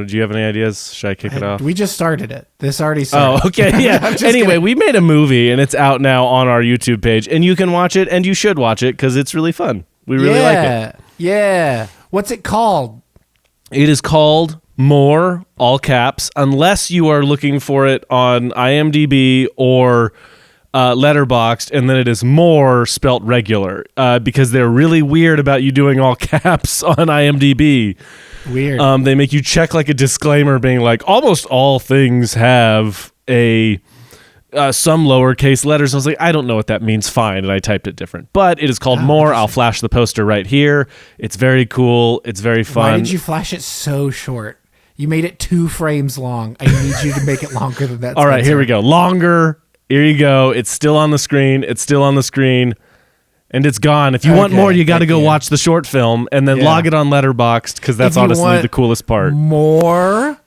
Do you have any ideas? Should I kick it off? We just started it. This already started. Oh, okay. Yeah. Anyway, we made a movie and it's out now on our YouTube page, and you can watch it, and you should watch it because it's really fun. We really like it. Yeah. What's it called? It is called More, all caps, unless you are looking for it on IMDb or Letterboxd, and then it is More spelt regular because they're really weird about you doing all caps on IMDb. Weird. They make you check like a disclaimer being like, almost all things have a some lowercase letters. I was like, I don't know what that means. Fine. And I typed it different. But it is called More. I'll flash the poster right here. It's very cool. It's very fun. Why did you flash it so short? You made it 2 frames long. I need you to make it longer than that. All right, here we go. Longer. Here you go. It's still on the screen. It's still on the screen. And it's gone. If you want more, you got to go watch the short film and then log it on Letterboxd because that's honestly the coolest part. More?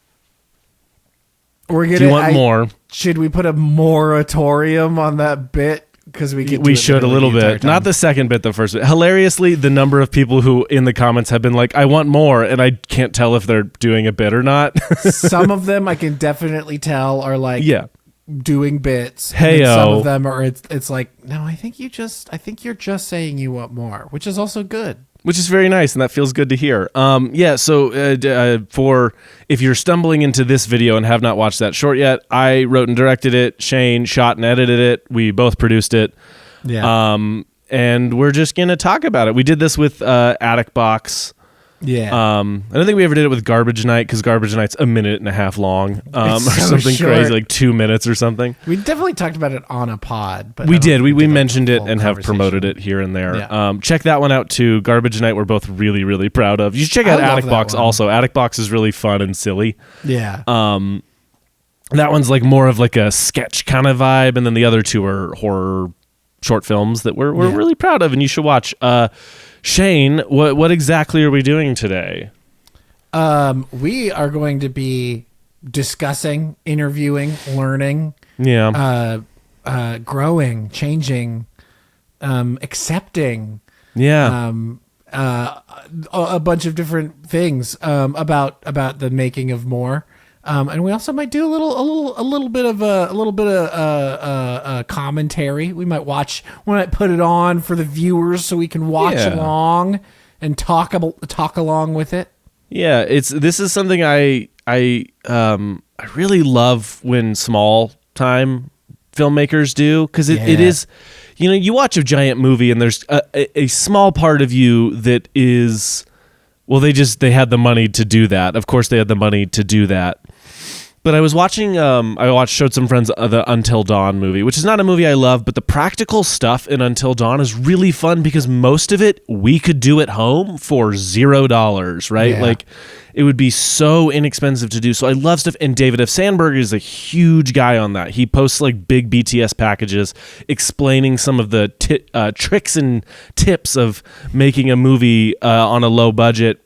Do you want more? Should we put a moratorium on that bit? Because we should a little bit. Not the second bit, the first bit. Hilariously, the number of people who in the comments have been like, I want more, and I can't tell if they're doing a bit or not. Some of them I can definitely tell are like doing bits. Hey-o. Some of them are it's like, no, I think you're just saying you want more, which is also good. Which is very nice, and that feels good to hear. So for if you're stumbling into this video and have not watched that short yet, I wrote and directed it. Shane shot and edited it. We both produced it. Yeah. And we're just going to talk about it. We did this with Attic Box. Yeah. I don't think we ever did it with Garbage Night because Garbage Night's a minute and a half long, or something crazy, like 2 minutes or something. We definitely talked about it on a pod, but we did. We mentioned it and have promoted it here and there. Yeah. Check that one out too. Garbage Night, we're both really, really proud of. You should check out Attic Box also. Attic Box is really fun and silly. Yeah. That one's like more of like a sketch kind of vibe, and then the other two are horror short films that we're really proud of, and you should watch. Shane, what exactly are we doing today? We are going to be discussing, interviewing, learning, growing, changing, accepting, a bunch of different things about the making of More. And we also might do a little bit of commentary. We might put it on for the viewers so we can watch along and talk along with it. Yeah, this is something I really love when small time filmmakers do, because it is, you watch a giant movie and there's a small part of you that is, well, they had the money to do that. Of course they had the money to do that. But I was watching, showed some friends the Until Dawn movie, which is not a movie I love, but the practical stuff in Until Dawn is really fun because most of it we could do at home for $0, right? Yeah. Like, it would be so inexpensive to do. So I love stuff. And David F. Sandberg is a huge guy on that. He posts like big BTS packages explaining some of the tricks and tips of making a movie on a low budget.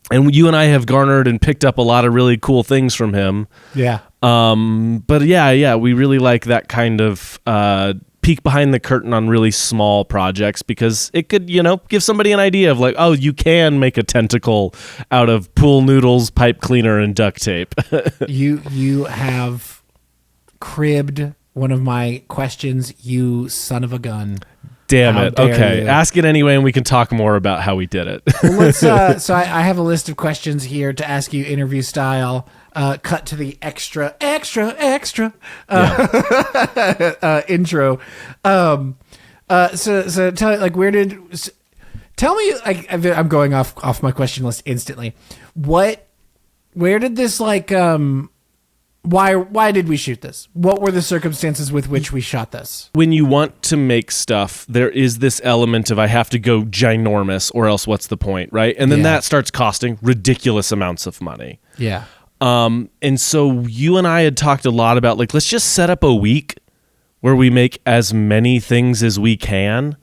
And you and I have garnered and picked up a lot of really cool things from him. Yeah. But we really like that kind of peek behind the curtain on really small projects, because it could, give somebody an idea of like, oh, you can make a tentacle out of pool noodles, pipe cleaner, and duct tape. You have cribbed one of my questions, you son of a gun. Damn it. Okay. Ask it anyway, and we can talk more about how we did it. Well, let's. So I have a list of questions here to ask you, interview style. Cut to the extra intro. So tell me, like, tell me, like, I'm going off my question list instantly. Where did this, like, Why did we shoot this? What were the circumstances with which we shot this? When you want to make stuff, there is this element of I have to go ginormous or else what's the point, right? And then that starts costing ridiculous amounts of money. Yeah. And so you and I had talked a lot about, like, let's just set up a week where we make as many things as we can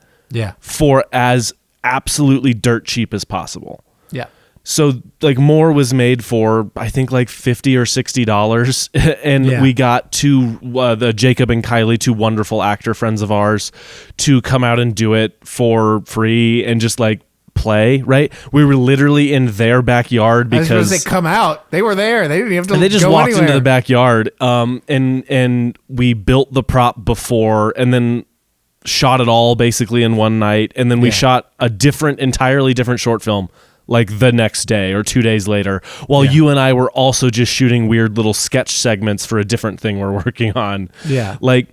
for as absolutely dirt cheap as possible. Yeah. So, like, More was made for, I think, like $50 or $60, and we got the Jacob and Kylie, two wonderful actor friends of ours, to come out and do it for free and just, like, play, right? We were literally in their backyard because they come out. They were there. They didn't have to. And they just go walked anywhere. into the backyard, and we built the prop before, and then shot it all basically in one night, and then we shot a entirely different short film like the next day or 2 days later, while you and I were also just shooting weird little sketch segments for a different thing we're working on. Yeah. Like,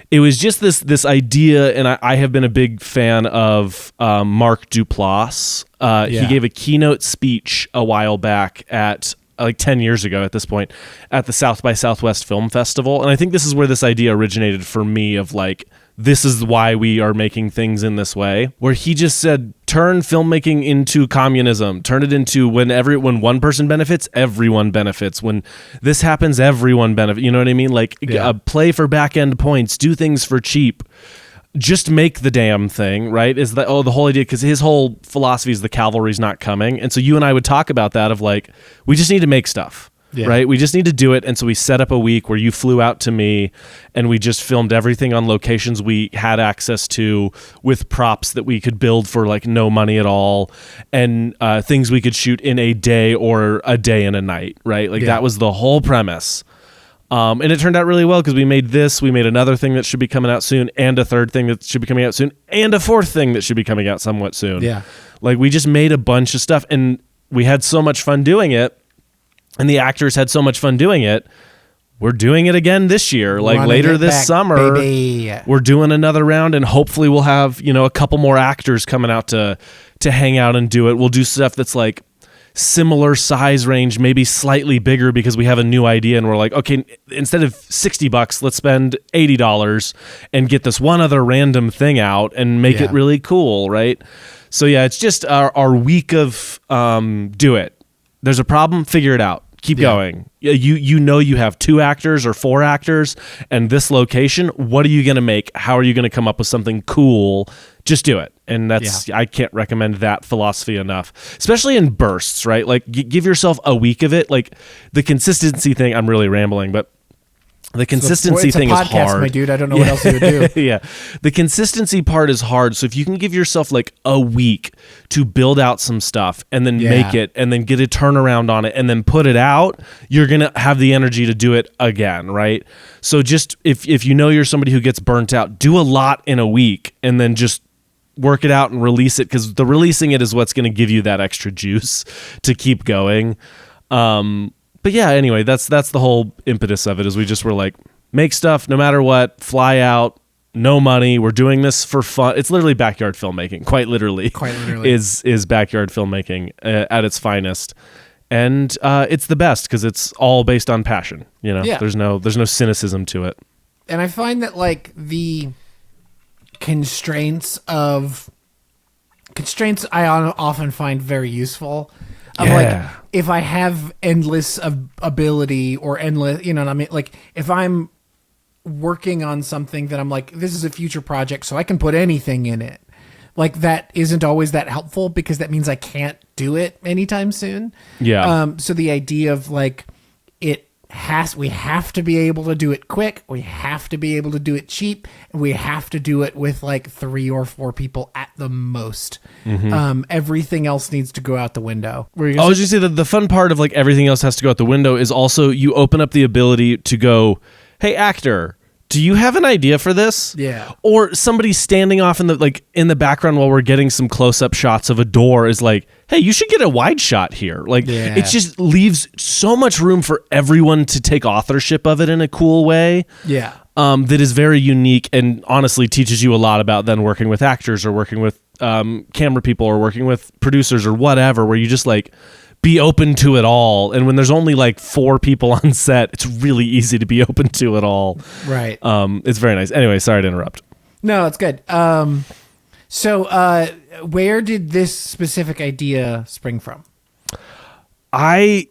it was just this idea, and I have been a big fan of Mark Duplass. He gave a keynote speech a while back at, like 10 years ago at this point, at the South by Southwest Film Festival. And I think this is where this idea originated for me of like, this is why we are making things in this way, where he just said, turn filmmaking into communism, turn it into when one person benefits, everyone benefits. When this happens, everyone benefits. You know what I mean? Like, play for back end points, do things for cheap. Just make the damn thing, right? Is that the whole idea? Because his whole philosophy is the cavalry's not coming. And so you and I would talk about that of like, we just need to make stuff. Yeah. Right? We just need to do it. And so we set up a week where you flew out to me and we just filmed everything on locations we had access to with props that we could build for like no money at all, and things we could shoot in a day or a day and a night, right? Like that was the whole premise. And it turned out really well because we made another thing that should be coming out soon, and a third thing that should be coming out soon, and a fourth thing that should be coming out somewhat soon. Yeah. Like, we just made a bunch of stuff, and we had so much fun doing it. And the actors had so much fun doing it. We're doing it again this year. Like later this summer, baby. We're doing another round, and hopefully we'll have, a couple more actors coming out to hang out and do it. We'll do stuff that's like similar size range, maybe slightly bigger, because we have a new idea and we're like, okay, instead of $60, let's spend $80 and get this one other random thing out and make it really cool, right? So yeah, it's just our week of do it. There's a problem, figure it out. Keep going. You have 2 actors or 4 actors and this location. What are you going to make? How are you going to come up with something cool? Just do it. And I can't recommend that philosophy enough, especially in bursts, right? Like, give yourself a week of it. Like, the consistency thing, I'm really rambling, but the consistency thing is hard. My dude, I don't know what else you would do. Yeah. The consistency part is hard. So if you can give yourself like a week to build out some stuff and then make it and then get a turnaround on it and then put it out, you're going to have the energy to do it again, right? So just if you're somebody who gets burnt out, do a lot in a week and then just work it out and release it, because the releasing it is what's going to give you that extra juice to keep going. But yeah, anyway, that's the whole impetus of it, is we just were like, make stuff no matter what, fly out, no money. We're doing this for fun. It's literally backyard filmmaking, quite literally is backyard filmmaking at its finest. And it's the best because it's all based on passion. There's no cynicism to it. And I find that like the constraints I often find very useful. Like, if I have endless ability or endless, you know what I mean? Like, if I'm working on something that I'm like, this is a future project, so I can put anything in it. Like, that isn't always that helpful because that means I can't do it anytime soon. Yeah. So the idea of like, we have to be able to do it quick. We have to be able to do it cheap. And we have to do it with like 3 or 4 people at the most. Mm-hmm. Everything else needs to go out the window. I was just say that the fun part of like everything else has to go out the window is also you open up the ability to go, hey, actor, do you have an idea for this? Yeah. Or somebody standing off in the background while we're getting some close-up shots of a door is like, hey, you should get a wide shot here. Like, it just leaves so much room for everyone to take authorship of it in a cool way. Yeah. That is very unique and honestly teaches you a lot about then working with actors or working with camera people or working with producers or whatever, where you just like be open to it all. And when there's only like 4 people on set, it's really easy to be open to it all. Right. It's very nice. Anyway, sorry to interrupt. No, it's good. So where did this specific idea spring from? I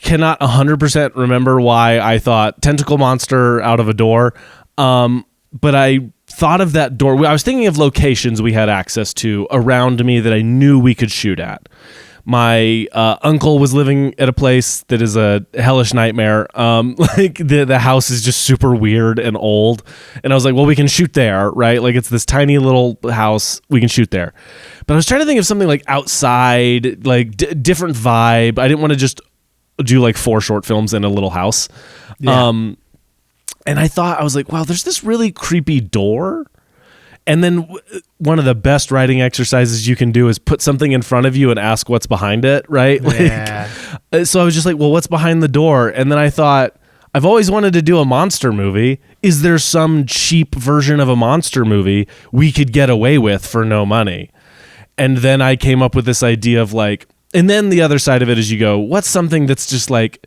cannot 100% remember why I thought tentacle monster out of a door. But I thought of that door. I was thinking of locations we had access to around me that I knew we could shoot at. My uncle was living at a place that is a hellish nightmare. Like the house is just super weird and old. And I was like, well, we can shoot there, right? Like it's this tiny little house. We can shoot there. But I was trying to think of something like outside, like different vibe. I didn't want to just do like 4 short films in a little house. Yeah. And I thought, I was like, wow, there's this really creepy door. And then one of the best writing exercises you can do is put something in front of you and ask what's behind it, right? Yeah. Like, so I was just like, well, what's behind the door? And then I thought, I've always wanted to do a monster movie. Is there some cheap version of a monster movie we could get away with for no money? And then I came up with this idea of like, and then the other side of it is you go, what's something that's just like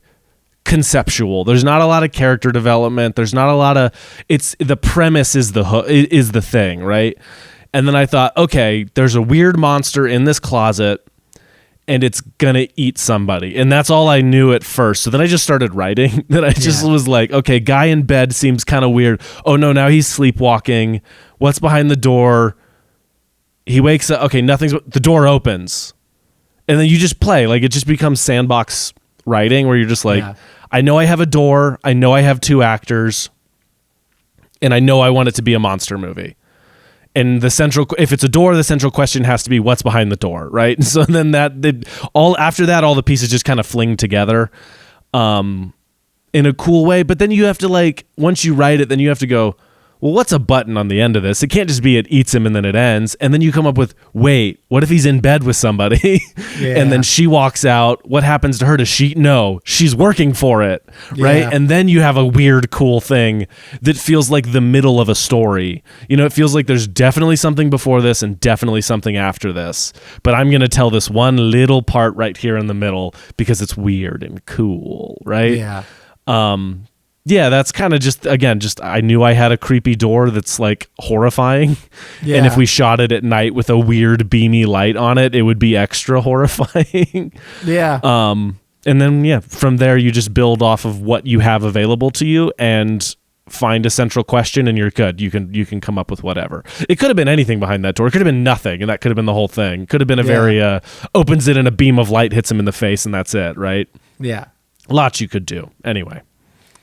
conceptual? There's not a lot of character development. There's not a lot of, it's the premise is the thing, right? And then I thought, okay, there's a weird monster in this closet and it's gonna eat somebody, and that's all I knew at first. So then I just started writing. That I just was like, okay, guy in bed seems kind of weird. Oh no, now he's sleepwalking. What's behind the door? He wakes up. Okay, the door opens, and then you just play. Like it just becomes sandbox writing where you're just like, I know I have a door, I know I have 2 actors, and I know I want it to be a monster movie. And if it's a door, the central question has to be what's behind the door, right? And so then after that, all the pieces just kind of fling together in a cool way. But then you have to like, once you write it, then you have to go, well, what's a button on the end of this? It can't just be it eats him and then it ends. And then you come up with, wait, what if he's in bed with somebody? Yeah. And then she walks out. What happens to her? No, she's working for it, right? Yeah. And then you have a weird, cool thing that feels like the middle of a story. You know, it feels like there's definitely something before this and definitely something after this. But I'm going to tell this one little part right here in the middle because it's weird and cool, right? Yeah. Yeah, that's kind of just I knew I had a creepy door that's like horrifying. Yeah. And if we shot it at night with a weird beamy light on it, it would be extra horrifying. Yeah. And then from there you just build off of what you have available to you and find a central question and you're good. You can come up with whatever. It could have been anything behind that door. It could have been nothing, and that could have been the whole thing. Could have been a very opens it and a beam of light hits him in the face and that's it, right? Yeah. Lots you could do. Anyway.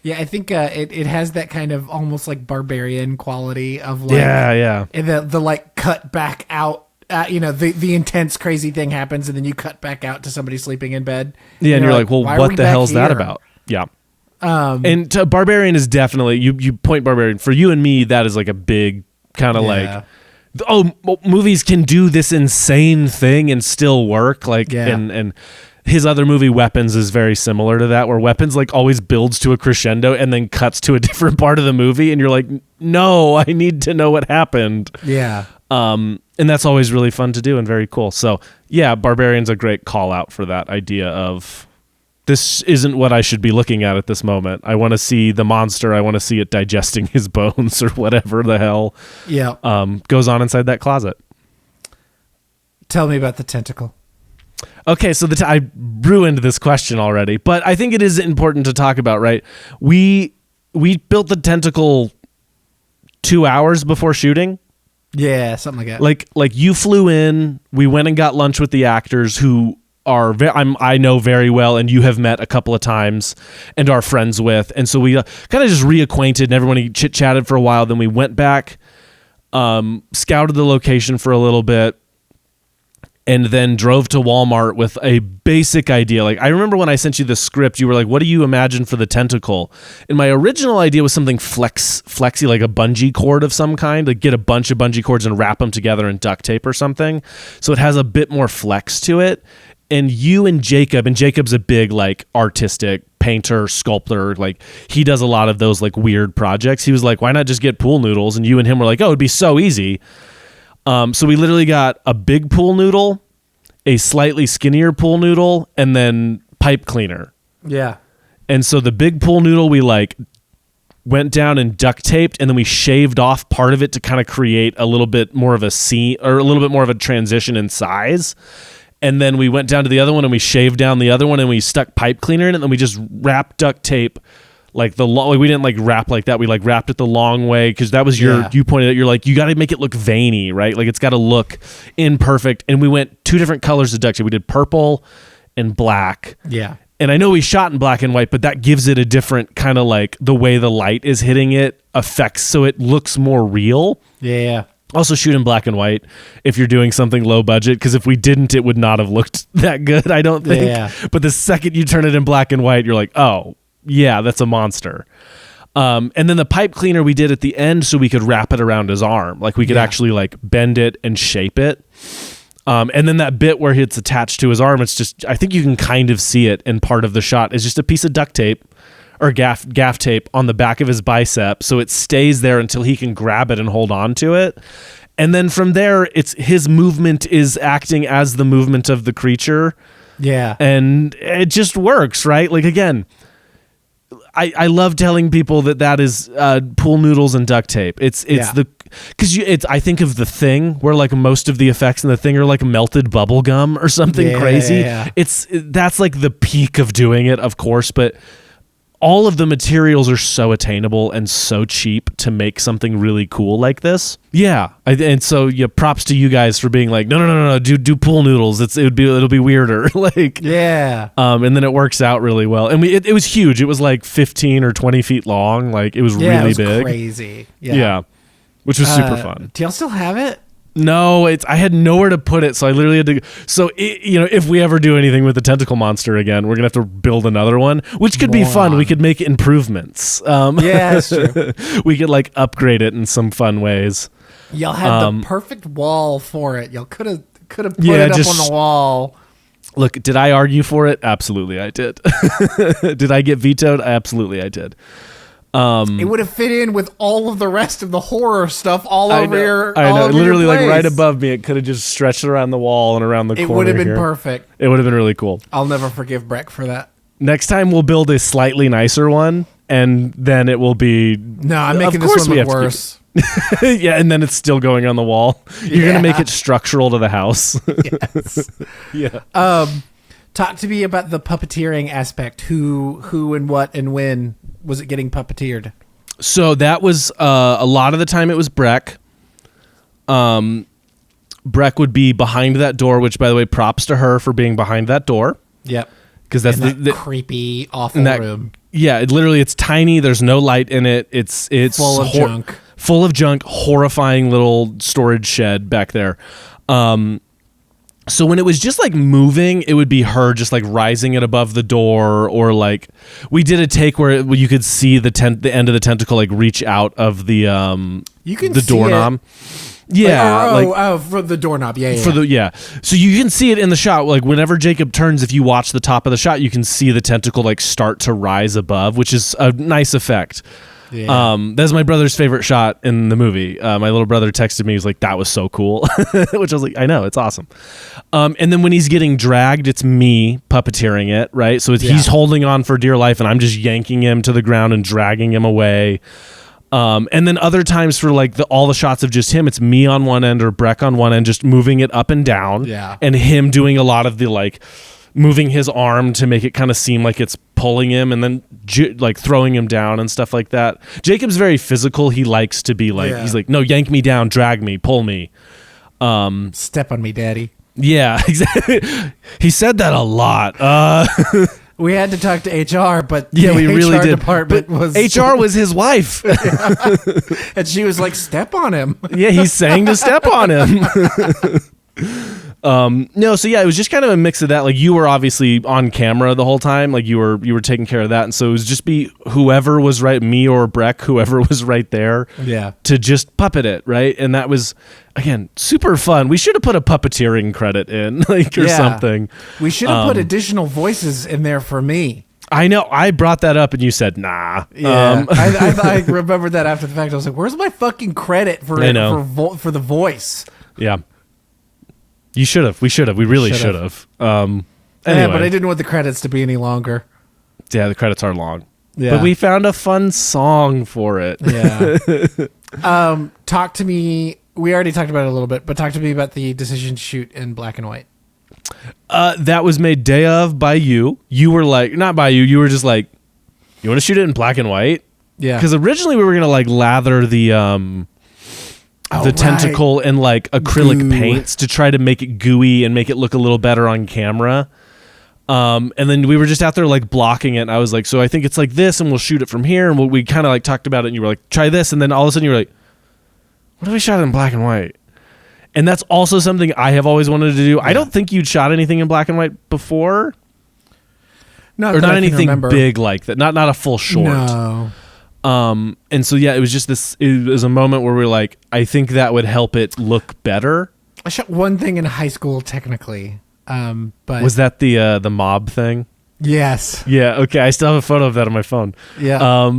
Yeah, I think it has that kind of almost like barbarian quality of like the like cut back out. The intense crazy thing happens and then you cut back out to somebody sleeping in bed. Yeah, and you're like, well, what the hell's that about? Yeah. And barbarian is definitely you point barbarian for you and me. That is like a big kind of like, movies can do this insane thing and still work. Like and his other movie Weapons is very similar to that, where Weapons like always builds to a crescendo and then cuts to a different part of the movie and you're like, no, I need to know what happened. Yeah. And that's always really fun to do and very cool. So yeah, Barbarian's a great call out for that idea of this isn't what I should be looking at this moment. I want to see the monster. I want to see it digesting his bones or whatever the hell goes on inside that closet. Tell me about the tentacle. Okay, so I ruined this question already, but I think it is important to talk about, right? We built the tentacle 2 hours before shooting. Yeah, something like that. Like you flew in, we went and got lunch with the actors who are I know very well and you have met a couple of times and are friends with, and so we kind of just reacquainted and everyone chit-chatted for a while. Then we went back, scouted the location for a little bit, and then drove to Walmart with a basic idea. Like, I remember when I sent you the script, you were like, what do you imagine for the tentacle? And my original idea was something flexy, like a bungee cord of some kind. Like, get a bunch of bungee cords and wrap them together in duct tape or something. So it has a bit more flex to it. And you and Jacob's a big, like, artistic painter, sculptor. Like, he does a lot of those, like, weird projects. He was like, why not just get pool noodles? And you and him were like, oh, it'd be so easy. So we literally got a big pool noodle, a slightly skinnier pool noodle, and then pipe cleaner. Yeah. And so the big pool noodle, we like went down and duct taped, and then we shaved off part of it to kind of create a little bit more of a scene or a little bit more of a transition in size. And then we went down to the other one and we shaved down the other one and we stuck pipe cleaner in it. And then we just wrapped duct tape like we didn't like wrap like that. We like wrapped it the long way because that was you pointed out. You're like, you got to make it look veiny, right? Like it's got to look imperfect. And we went 2 different colors of duct tape. We did purple and black. Yeah. And I know we shot in black and white, but that gives it a different kind of like the way the light is hitting it affects so it looks more real. Yeah. Also shoot in black and white if you're doing something low budget, because if we didn't, it would not have looked that good, I don't think. Yeah. But the second you turn it in black and white, you're like, oh, yeah, that's a monster. And then the pipe cleaner we did at the end so we could wrap it around his arm. Like we could actually like bend it and shape it. And then that bit where it's attached to his arm, it's just, I think you can kind of see it in part of the shot. It's just a piece of duct tape or gaff tape on the back of his bicep. So it stays there until he can grab it and hold on to it. And then from there, it's his movement is acting as the movement of the creature. Yeah. And it just works, right? Like, again, I love telling people that is pool noodles and duct tape. It's because I think of The Thing, where like most of the effects in The Thing are like melted bubble gum or something crazy. Yeah. That's like the peak of doing it, of course, but all of the materials are so attainable and so cheap to make something really cool like this. Yeah, and so props to you guys for being like, no, do pool noodles. It'll be weirder, like and then it works out really well. And it was huge. It was like 15 or 20 feet long. Like it was really big, crazy. Yeah, which was super fun. Do y'all still have it? No, I had nowhere to put it, so I literally had to. So if we ever do anything with the tentacle monster again, we're gonna have to build another one, which could be fun. We could make improvements. Yeah, that's true. We could like upgrade it in some fun ways. Y'all had the perfect wall for it. Y'all could have put it up on the wall. Look, did I argue for it? Absolutely, I did. Did I get vetoed? Absolutely, I did. It would have fit in with all of the rest of the horror stuff all over your. I know. Literally, like right above me, it could have just stretched around the wall and around the corner. It would have been perfect. It would have been really cool. I'll never forgive Breck for that. Next time we'll build a slightly nicer one, and then it will be. No, I'm making this one look worse. Yeah, and then it's still going on the wall. You're gonna make it structural to the house. Yes. Yeah. Talk to me about the puppeteering aspect. Who and what and when was it getting puppeteered? So that was a lot of the time it was Breck. Breck would be behind that door, which, by the way, props to her for being behind that door. Yep. Because that's the creepy, awful room. Yeah, it's tiny. There's no light in it. It's full of junk. Full of junk. Horrifying little storage shed back there. So when it was just like moving, it would be her just like rising it above the door, or like we did a take where you could see the end of the tentacle like reach out of the doorknob. Yeah, for the doorknob. So you can see it in the shot. Like whenever Jacob turns, if you watch the top of the shot, you can see the tentacle like start to rise above, which is a nice effect. Yeah. That's my brother's favorite shot in the movie. My little brother texted me. He was like, "That was so cool," which I was like, "I know, it's awesome." And then when he's getting dragged, it's me puppeteering it, right? So he's holding on for dear life, and I'm just yanking him to the ground and dragging him away. And then other times for like all the shots of just him, it's me on one end or Breck on one end, just moving it up and down. Yeah. And him doing a lot of the like moving his arm to make it kind of seem like it's pulling him, and then like throwing him down and stuff like that. Jacob's very physical. He likes to be like, he's like, no, yank me down, drag me, pull me. Step on me, daddy. Yeah, exactly. He said that a lot. We had to talk to HR, but yeah, we really did. Department was HR was his wife, and she was like, "Step on him." Yeah, he's saying to step on him. No, so yeah, it was just kind of a mix of that. Like you were obviously on camera the whole time, like you were taking care of that, and so it was just be whoever was right, me or Breck, whoever was right there, to just puppet it, right? And that was again super fun. We should have put a puppeteering credit in, like or something. We should have put additional voices in there for me. I know. I brought that up, and you said nah. Yeah, I remembered that after the fact. I was like, "Where's my fucking credit for for the voice?" Yeah. You should have. We should have. We really should have. Anyway. Yeah, but I didn't want the credits to be any longer. Yeah, the credits are long. Yeah. But we found a fun song for it. Yeah. Talk to me. We already talked about it a little bit, but talk to me about the decision to shoot in black and white. That was made day of by you. You were like, not by you. You were just like, you want to shoot it in black and white? Yeah. Because originally we were going to like lather the tentacle in like acrylic paints to try to make it gooey and make it look a little better on camera. And then we were just out there like blocking it. And I was like, so I think it's like this, and we'll shoot it from here. And we kind of like talked about it, and you were like, try this. And then all of a sudden you were like, what if we shot it in black and white? And that's also something I have always wanted to do. Yeah. I don't think you'd shot anything in black and white before. No, or not anything big like that. Not a full short. No. And so, yeah, it was just this, it was a moment where we were like, I think that would help it look better. I shot one thing in high school, technically. But was that the mob thing? Yes. Yeah. Okay. I still have a photo of that on my phone. Yeah.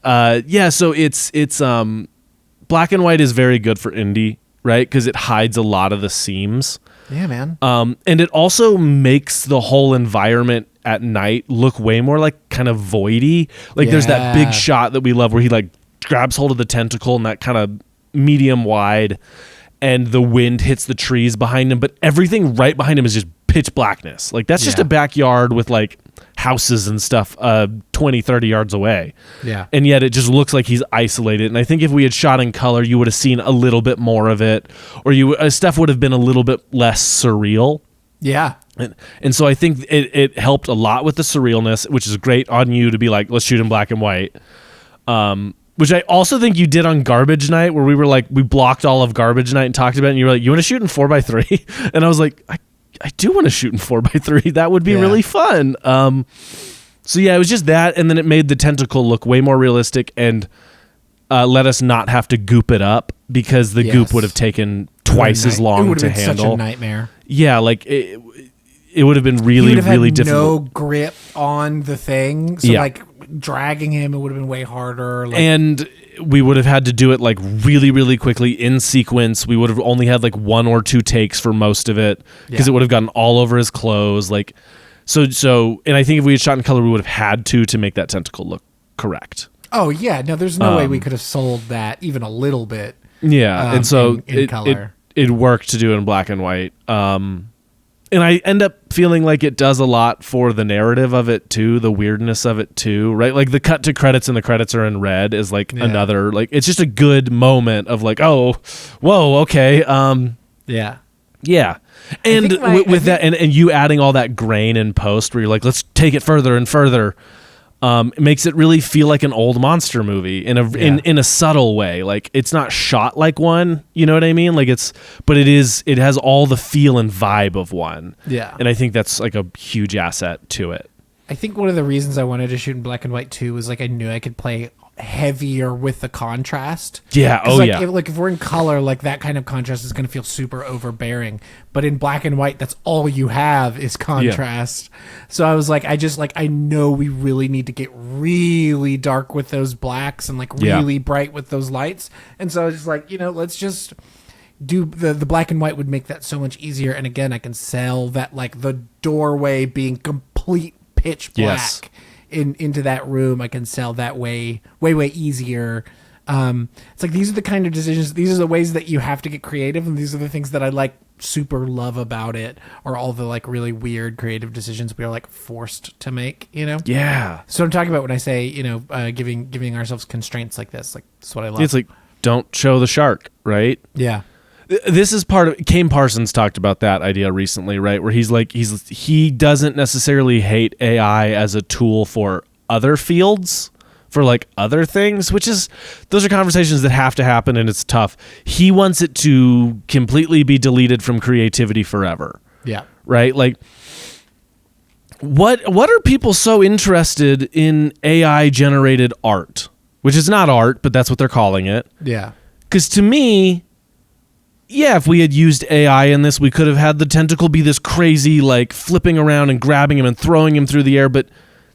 Yeah. So it's black and white is very good for indie, right? Because it hides a lot of the seams. Yeah, man. And it also makes the whole environment at night look way more like kind of voidy. Like there's that big shot that we love where he like grabs hold of the tentacle and that kind of medium wide, and the wind hits the trees behind him, but everything right behind him is just pitch blackness. Like that's just a backyard with like houses and stuff 20, 30 yards away. Yeah. And yet it just looks like he's isolated. And I think if we had shot in color, you would have seen a little bit more of it, or stuff would have been a little bit less surreal. Yeah. And so I think it helped a lot with the surrealness, which is great on you to be like, let's shoot in black and white. Which I also think you did on Garbage Night, where we were like, we blocked all of Garbage Night and talked about it, and you were like, you want to shoot in 4x3? And I was like, I do want to shoot in 4x3. That would be really fun. So yeah, it was just that, and then it made the tentacle look way more realistic and let us not have to goop it up, because the goop would have taken twice as long to handle. It would have been such a nightmare. Yeah, like it would have been really difficult. No grip on the thing, so like dragging him, it would have been way harder. Like, and we would have had to do it like really, really quickly in sequence. We would have only had like 1 or 2 takes for most of it, because it would have gotten all over his clothes. Like, so, and I think if we had shot in color, we would have had to make that tentacle look correct. Oh yeah, no, there's no way we could have sold that even a little bit. Yeah, and so in color. It worked to do it in black and white. And I end up feeling like it does a lot for the narrative of it too, the weirdness of it too, right? Like the cut to credits and the credits are in red is like another, like it's just a good moment of like, oh, whoa, okay. Yeah. And that, and you adding all that grain in post where you're like, let's take it further and further. It makes it really feel like an old monster movie in a subtle way. Like it's not shot like one, you know what I mean? Like it has all the feel and vibe of one. Yeah. And I think that's like a huge asset to it. I think one of the reasons I wanted to shoot in black and white too was like I knew I could play heavier with the contrast. Yeah. Oh like, yeah. If we're in color, like that kind of contrast is going to feel super overbearing. But in black and white, that's all you have is contrast. Yeah. So I was like, I know we really need to get really dark with those blacks and like really bright with those lights. And so I was just like, let's just do the black and white would make that so much easier. And again, I can sell that like the doorway being complete pitch black. Into that room, I can sell that way easier. It's like these are the kind of decisions, these are the ways that you have to get creative, and these are the things that I like super love about it, or all the like really weird creative decisions we are like forced to make, Yeah. So I'm talking about when I say, giving ourselves constraints like this, like that's what I love. It's like, don't show the shark, right? Yeah. This is part of Kane Parsons talked about that idea recently, right? Where he's like, he doesn't necessarily hate AI as a tool for other fields, for like other things, those are conversations that have to happen, and it's tough. He wants it to completely be deleted from creativity forever. Yeah. Right? Like, what are people so interested in AI generated art? Which is not art, but that's what they're calling it. Yeah. Because to me, if we had used AI in this, we could have had the tentacle be this crazy, like flipping around and grabbing him and throwing him through the air, but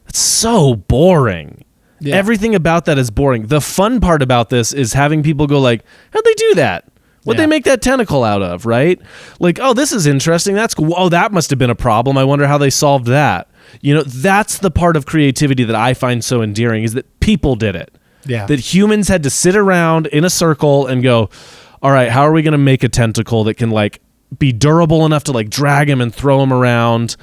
it's so boring. Yeah. Everything about that is boring. The fun part about this is having people go like, how'd they do that? What'd they make that tentacle out of, right? Like, oh, this is interesting. That's cool. Oh, that must have been a problem. I wonder how they solved that. That's the part of creativity that I find so endearing, is that people did it. Yeah. That humans had to sit around in a circle and go, all right, how are we going to make a tentacle that can like be durable enough to like drag him and throw him around?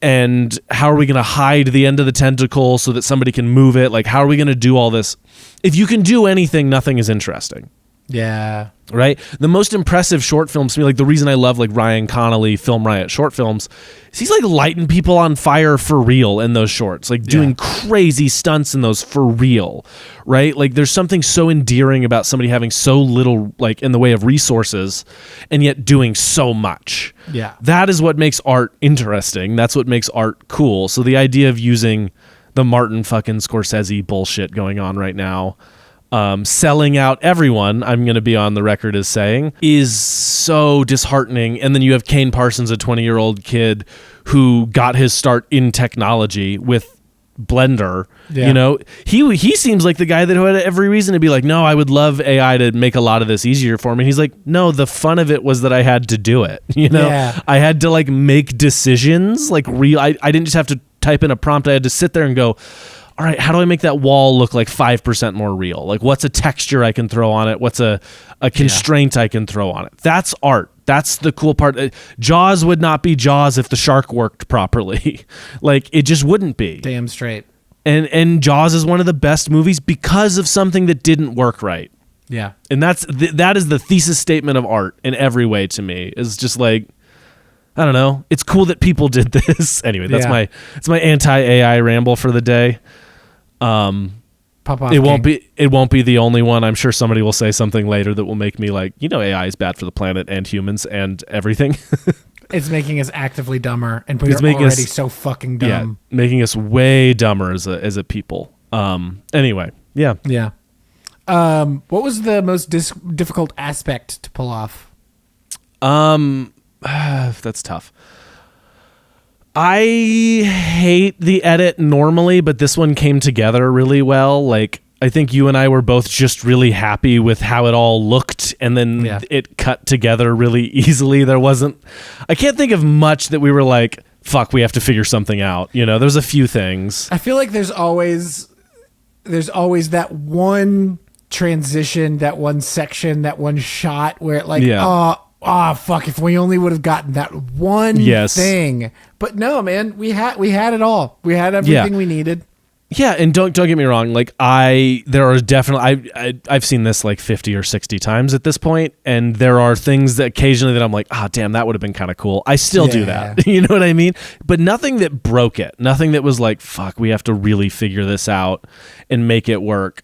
And how are we going to hide the end of the tentacle so that somebody can move it? Like, how are we going to do all this? If you can do anything, nothing is interesting. Yeah. Right? The most impressive short films to me, like the reason I love like Ryan Connolly Film Riot short films, is he's like lighting people on fire for real in those shorts, like doing crazy stunts in those for real, right? Like there's something so endearing about somebody having so little like in the way of resources and yet doing so much. Yeah. That is what makes art interesting. That's what makes art cool. So the idea of using the Martin fucking Scorsese bullshit going on right now, selling out everyone, I'm going to be on the record as saying, is so disheartening. And then you have Kane Parsons, a 20-year-old kid who got his start in technology with Blender. Yeah. You know, he seems like the guy that had every reason to be like, no, I would love AI to make a lot of this easier for me. And he's like, no, the fun of it was that I had to do it. You know, I had to like make decisions, like I didn't just have to type in a prompt. I had to sit there and go, all right, how do I make that wall look like 5% more real? Like, what's a texture I can throw on it? What's a constraint I can throw on it? That's art. That's the cool part. Jaws would not be Jaws if the shark worked properly. Like, it just wouldn't be. Damn straight. And Jaws is one of the best movies because of something that didn't work right. Yeah. And that is the thesis statement of art in every way to me. It's just like, I don't know. It's cool that people did this. Anyway, that's my anti-AI ramble for the day. It won't be the only one. I'm sure somebody will say something later that will make me like, AI is bad for the planet and humans and everything. It's making us actively dumber, and we're already so fucking dumb. Yeah, making us way dumber as a people. Anyway, yeah. Yeah. What was the most difficult aspect to pull off? That's tough. I hate the edit normally, but this one came together really well. Like, I think you and I were both just really happy with how it all looked, and then it cut together really easily. I can't think of much that we were like, fuck, we have to figure something out. There's a few things. I feel like there's always that one transition, that one section, that one shot where it like, fuck, if we only would have gotten that one thing. But no, man, we had it all. We had everything we needed. Yeah, and don't get me wrong, like there are definitely I've seen this like 50 or 60 times at this point, and there are things that occasionally that I'm like, damn, that would have been kind of cool. I still do that. You know what I mean? But nothing that broke it. Nothing that was like, fuck, we have to really figure this out and make it work.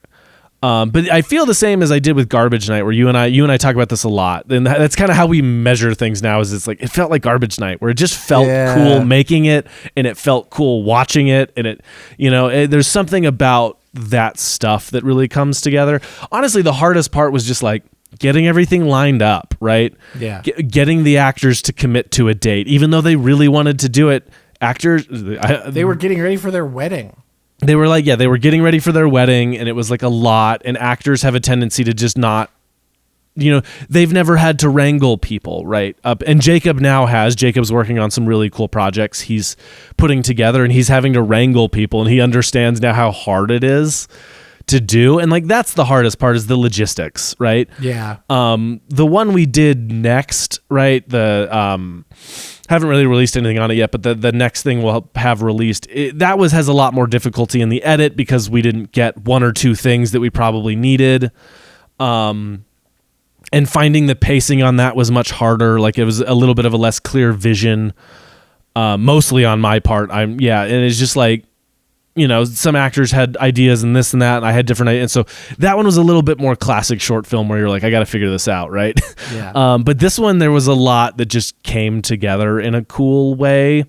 But I feel the same as I did with Garbage Night, where you and I talk about this a lot, and that's kind of how we measure things now. Is it's like it felt like Garbage Night, where it just felt cool making it, and it felt cool watching it, and there's something about that stuff that really comes together. Honestly, the hardest part was just like getting everything lined up, right? Yeah, getting the actors to commit to a date, even though they really wanted to do it. They were getting ready for their wedding. They were like, they were getting ready for their wedding, and it was like a lot, and actors have a tendency to just not, they've never had to wrangle people, right? And Jacob's working on some really cool projects he's putting together, and he's having to wrangle people, and he understands now how hard it is to do. And like, that's the hardest part, is the logistics, right? Yeah. The one we did next, right? Haven't really released anything on it yet, but the next thing we'll have released, has a lot more difficulty in the edit because we didn't get one or two things that we probably needed. And finding the pacing on that was much harder. Like, it was a little bit of a less clear vision, mostly on my part. And it's just like, some actors had ideas and this and that, and I had different ideas. And so that one was a little bit more classic short film where you're like, I got to figure this out, right? Yeah. But this one, there was a lot that just came together in a cool way.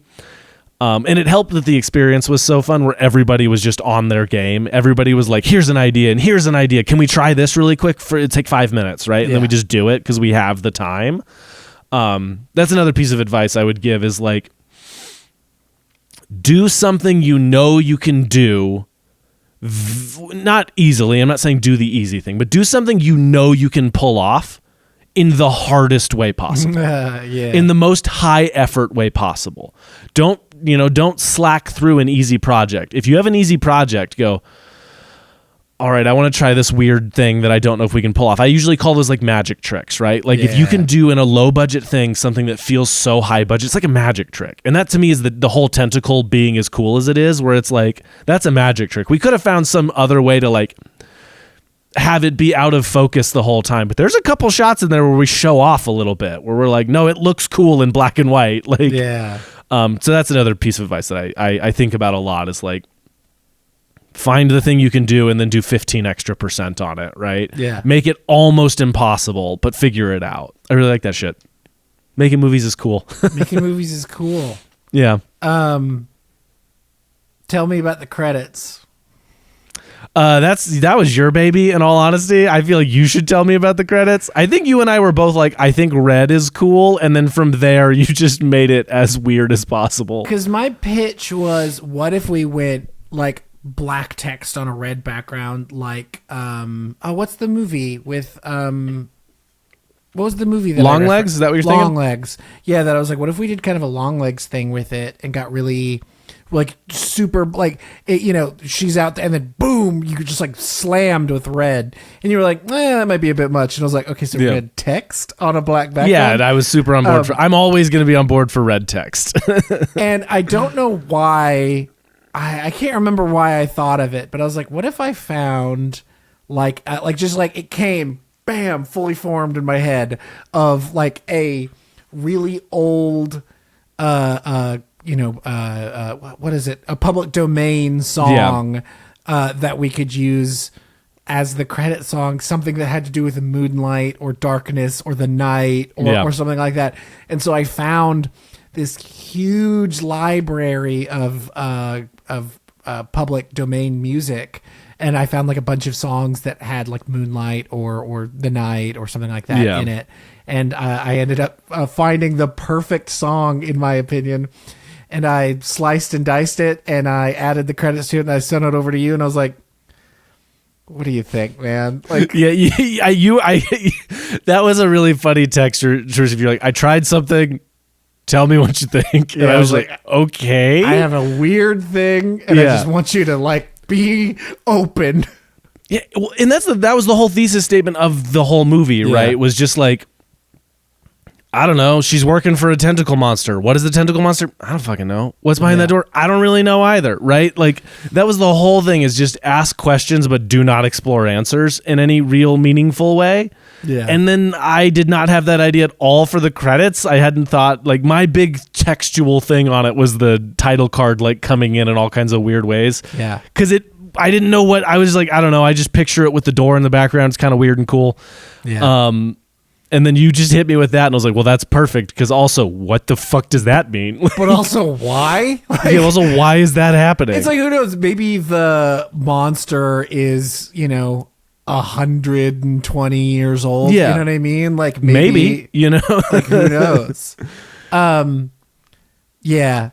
And it helped that the experience was so fun, where everybody was just on their game. Everybody was like, here's an idea, and here's an idea. Can we try this really quick? It'd take 5 minutes, right? And then we just do it because we have the time. That's another piece of advice I would give, is like, do something you can do, not easily. I'm not saying do the easy thing, but do something you can pull off in the hardest way possible. In the most high effort way possible. Don't slack through an easy project. If you have an easy project, go, all right, I want to try this weird thing that I don't know if we can pull off. I usually call those like magic tricks, right? Like if you can do in a low budget thing something that feels so high budget, it's like a magic trick. And that to me is the whole tentacle being as cool as it is, where it's like, that's a magic trick. We could have found some other way to like have it be out of focus the whole time. But there's a couple shots in there where we show off a little bit, where we're like, no, it looks cool in black and white. Like, so that's another piece of advice that I think about a lot, is like, find the thing you can do and then do 15 extra% on it, right? Yeah. Make it almost impossible, but figure it out. I really like that shit. Making movies is cool. Making movies is cool. Yeah. Tell me about the credits. That was your baby, in all honesty. I feel like you should tell me about the credits. I think you and I were both like, I think red is cool, and then from there you just made it as weird as possible. Because my pitch was, what if we went like black text on a red background, like what's the movie with what was the movie that Long Legs? Is that what you're thinking? Long Legs. Yeah, that I was like, what if we did kind of a Long Legs thing with it and got really like super like it, you know, she's out there and then boom, you just like slammed with red, and you were like, that might be a bit much, and I was like, okay, so red text on a black background. Yeah, and I was super on board I'm always going to be on board for red text. And I don't know why. I can't remember why I thought of it, but I was like, what if I found like just like it came, bam, fully formed in my head of like a really old, what is it? A public domain song that we could use as the credit song, something that had to do with the moonlight or darkness or the night or something like that. And so I found this huge library of public domain music, and I found like a bunch of songs that had like moonlight or the night or something like that in it, and I ended up finding the perfect song in my opinion, and I sliced and diced it, and I added the credits to it, and I sent it over to you, and I was like, what do you think, man? Like, that was a really funny text. If you're like, I tried something, tell me what you think. And I was like, okay. I have a weird thing, and I just want you to like be open. Yeah, well, and that was the whole thesis statement of the whole movie, right? It was just like, I don't know. She's working for a tentacle monster. What is the tentacle monster? I don't fucking know. What's behind that door? I don't really know either, right? Like, that was the whole thing, is just ask questions, but do not explore answers in any real meaningful way. Yeah. And then I did not have that idea at all for the credits. I hadn't thought, like, my big textual thing on it was the title card, like, coming in all kinds of weird ways. Yeah. Because I didn't know what, I was like, I don't know. I just picture it with the door in the background. It's kind of weird and cool. Yeah. And then you just hit me with that, and I was like, well, that's perfect, because also, what the fuck does that mean? But also, why? Like, also, why is that happening? It's like, who knows? Maybe the monster is, 120 years old. Yeah. You know what I mean? Like, maybe like, who knows? Yeah.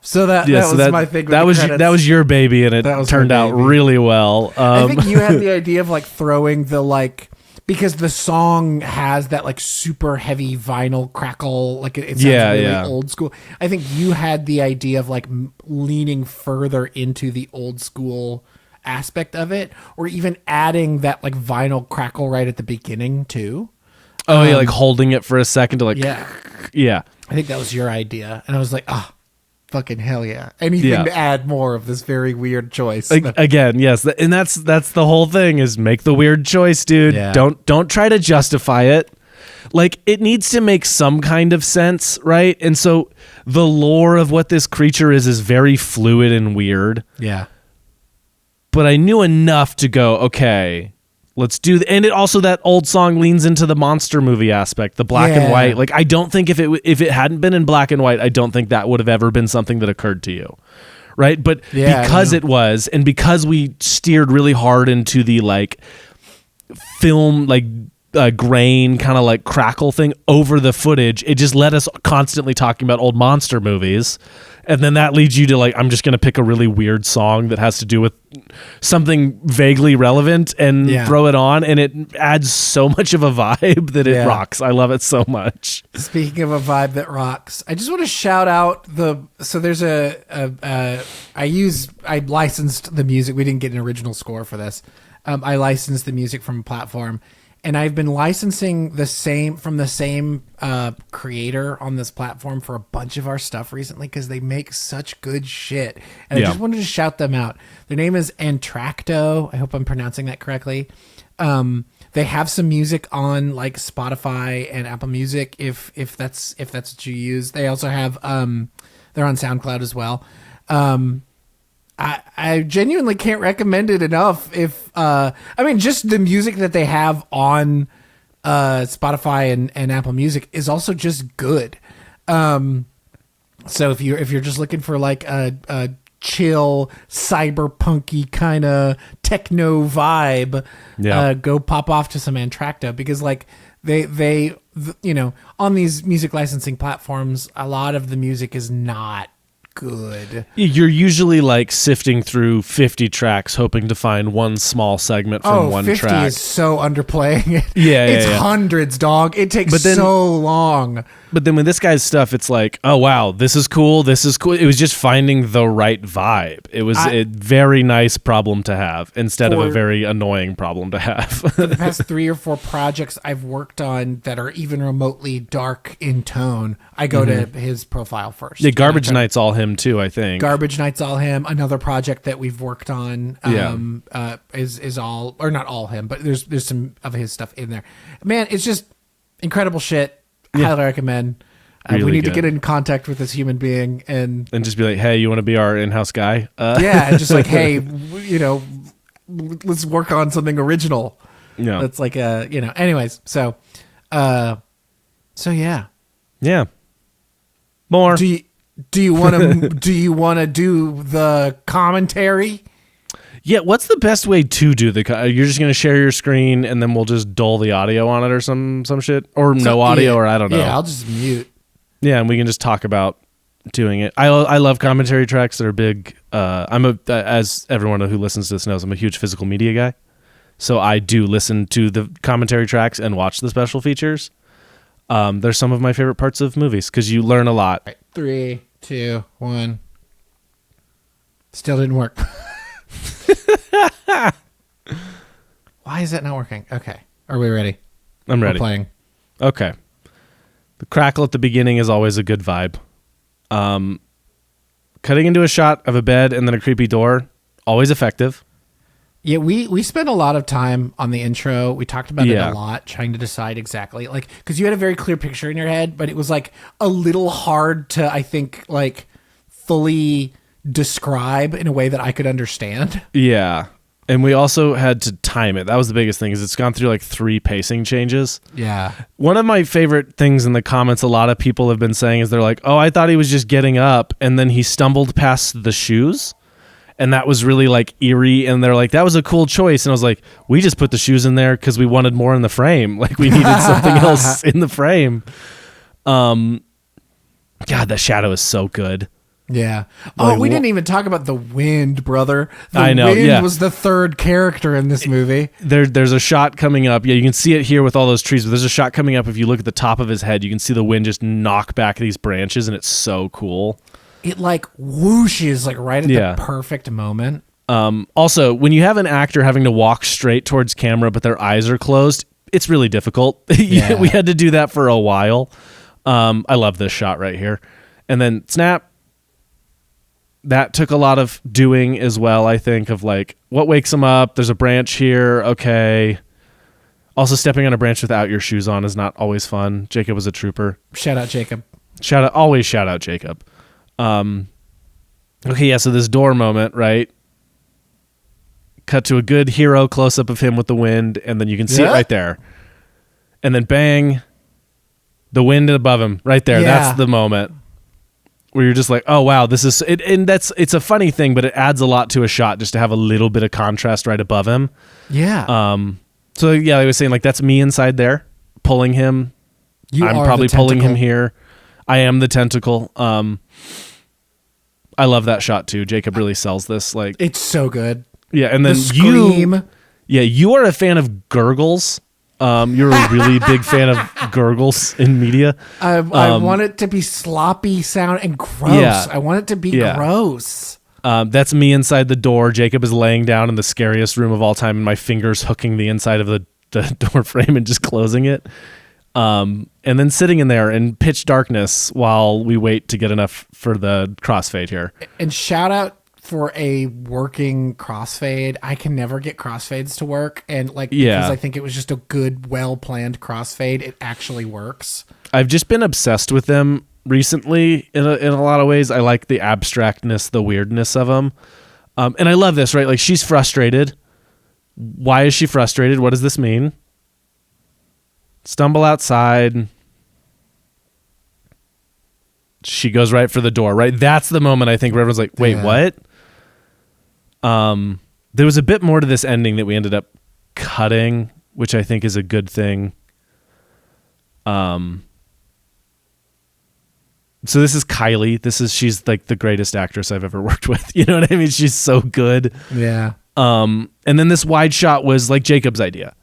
So that was my thing. That was your baby, and it turned out really well. I think you had the idea of like throwing the like, because the song has that like super heavy vinyl crackle, like it sounds really old school. I think you had the idea of like leaning further into the old school aspect of it, or even adding that like vinyl crackle right at the beginning too. Oh yeah, like holding it for a second to like yeah. I think that was your idea, and I was like, fucking hell yeah! Anything to add more of this very weird choice. Again, yes, and that's the whole thing, is make the weird choice, dude. Yeah. Don't try to justify it. Like, it needs to make some kind of sense, right? And so the lore of what this creature is very fluid and weird. Yeah. But I knew enough to go, okay, let's do and it also, that old song leans into the monster movie aspect, the black and white. Like, I don't think if it hadn't been in black and white, I don't think that would have ever been something that occurred to you, right? But because it was, and because we steered really hard into the like film, like grain kind of like crackle thing over the footage, it just let us constantly talking about old monster movies. And then that leads you to like, I'm just going to pick a really weird song that has to do with something vaguely relevant and throw it on. And it adds so much of a vibe that it rocks. I love it so much. Speaking of a vibe that rocks, I just want to shout out so there's I licensed the music. We didn't get an original score for this. I license the music from a platform, and I've been licensing the same creator on this platform for a bunch of our stuff recently because they make such good shit. And I just wanted to shout them out. Their name is Antracto. I hope I'm pronouncing that correctly. They have some music on like Spotify and Apple Music if that's what you use. They also have they're on SoundCloud as well. I genuinely can't recommend it enough. Just the music that they have on Spotify and Apple Music is also just good. So if you're just looking for like a chill cyberpunky kind of techno vibe, go pop off to some Antracta, because like they on these music licensing platforms, a lot of the music is not good. You're usually like sifting through 50 tracks hoping to find one small segment from one 50 track. Is so underplaying it. It's hundreds, dog. It takes so long. But then with this guy's stuff, it's like, oh wow, this is cool. It was just finding the right vibe. It was a very nice problem to have instead of a very annoying problem to have. For the past 3 or 4 projects I've worked on that are even remotely dark in tone, I go to his profile first. Yeah, Garbage Night's all him too, I think. Garbage Night's all him. Another project that we've worked on is all, or not all him, but there's some of his stuff in there. Man, it's just incredible shit. Highly recommend. Really we need good. to get in contact with this human being and just be like, hey, you want to be our in-house guy? and just like, hey, let's work on something original. Yeah. That's like anyways. So yeah. Yeah. More. Do you want to do the commentary? Yeah, what's the best way to do you're just going to share your screen and then we'll just dull the audio on it or some shit? Or no audio, or I don't know. Yeah, I'll just mute. Yeah, and we can just talk about doing it. I love commentary tracks. They're big. As everyone who listens to this knows, I'm a huge physical media guy. So I do listen to the commentary tracks and watch the special features. They're some of my favorite parts of movies because you learn a lot. Right, 3, 2, 1. Still didn't work. Why is that not working? Okay. Are we ready? I'm ready. We're playing. Okay. The crackle at the beginning is always a good vibe. Cutting into a shot of a bed and then a creepy door, always effective. Yeah, we spent a lot of time on the intro. We talked about it a lot, trying to decide exactly, like, because you had a very clear picture in your head, but it was like a little hard to, I think, like fully describe in a way that I could understand. Yeah. And we also had to time it. That was the biggest thing, is it's gone through like 3 pacing changes. Yeah. One of my favorite things in the comments a lot of people have been saying is they're like, oh, I thought he was just getting up and then he stumbled past the shoes. And that was really like eerie. And they're like, that was a cool choice. And I was like, we just put the shoes in there because we wanted more in the frame. Like we needed something else in the frame. God, that shadow is so good. Yeah. Like, We didn't even talk about the wind, brother. I know. Wind was the third character in this movie. There's a shot coming up. Yeah, you can see it here with all those trees, but there's a shot coming up. If you look at the top of his head, you can see the wind just knock back these branches, and it's so cool. It like whooshes like right at the perfect moment. Also, when you have an actor having to walk straight towards camera, but their eyes are closed, it's really difficult. Yeah. We had to do that for a while. I love this shot right here. And then snap. That took a lot of doing as well, I think, of like, what wakes him up? There's a branch here. Okay. Also, stepping on a branch without your shoes on is not always fun. Jacob was a trooper. Shout out, Jacob. Always shout out, Jacob. Okay, yeah, so this door moment, right? Cut to a good hero close-up of him with the wind, and then you can see it right there. And then bang, the wind above him, right there. Yeah. That's the moment where you're just like, oh wow, this is it. And it's a funny thing, but it adds a lot to a shot just to have a little bit of contrast right above him. Yeah. So yeah, I was saying, like, that's me inside there pulling him. I'm probably pulling him here. I am the tentacle. I love that shot too. Jacob really sells this. Like, it's so good. Yeah, and then the scream. You are a fan of gurgles. You're a really big fan of gurgles in media. I want it to be sloppy sound and gross. Yeah. I want it to be gross. That's me inside the door. Jacob is laying down in the scariest room of all time, and my fingers hooking the inside of the door frame and just closing it. And then sitting in there in pitch darkness while we wait to get enough for the crossfade here. And shout out for a working crossfade. I can never get crossfades to work, and because I think it was just a good, well-planned crossfade. It actually works. I've just been obsessed with them recently in a lot of ways. I like the abstractness, the weirdness of them. And I love this, right? Like, she's frustrated. Why is she frustrated? What does this mean? Stumble outside. She goes right for the door, right? That's the moment I think where everyone's like, wait, what? There was a bit more to this ending that we ended up cutting, which I think is a good thing. So this is Kylie. She's like the greatest actress I've ever worked with. You know what I mean? She's so good. Yeah. And then this wide shot was like Jacob's idea.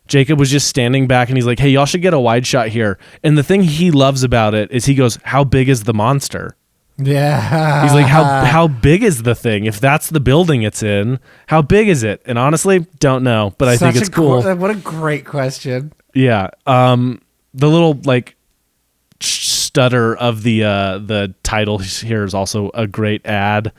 Jacob was just standing back and he's like, hey, y'all should get a wide shot here. And the thing he loves about it is he goes, how big is the monster? Yeah. He's like, how big is the thing? If that's the building it's in, how big is it? And honestly, don't know, but I think it's cool. What a great question. Yeah. The little like stutter of the title here is also a great ad.